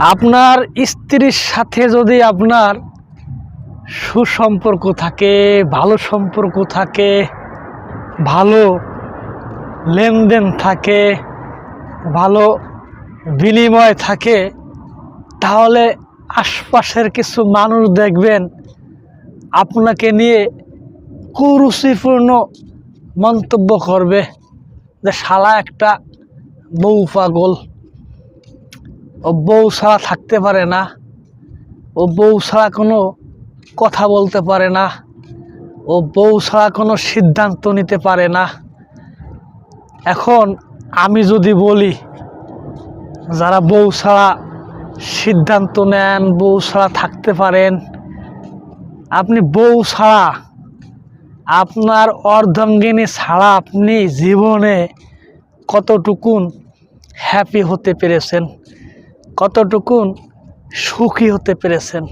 আপনার স্ত্রীর সাথে যদি আপনার সুসম্পর্ক থাকে, ভালো সম্পর্ক থাকে, ভালো লেনদেন থাকে, ভালো বিনিময় থাকে, তাহলে আশপাশের কিছু মানুষ দেখবেন আপনাকে নিয়ে কুরুচিপূর্ণ মন্তব্য করবে যে শালা একটা বউ পাগল, ও বউ ছাড়া থাকতে পারে না, ও বউ ছাড়া কোনো কথা বলতে পারে না, ও বউ ছাড়া কোনো সিদ্ধান্ত নিতে পারে না। এখন আমি যদি বলি যারা বউ ছাড়া সিদ্ধান্ত নেন, বউ ছাড়া থাকতে পারেন, আপনি বউ ছাড়া, আপনার অর্ধাঙ্গিনী ছাড়া আপনি জীবনে কতটুকুন হ্যাপি হতে পেরেছেন, কতটুকুন সুখী হতে পেরেছেন?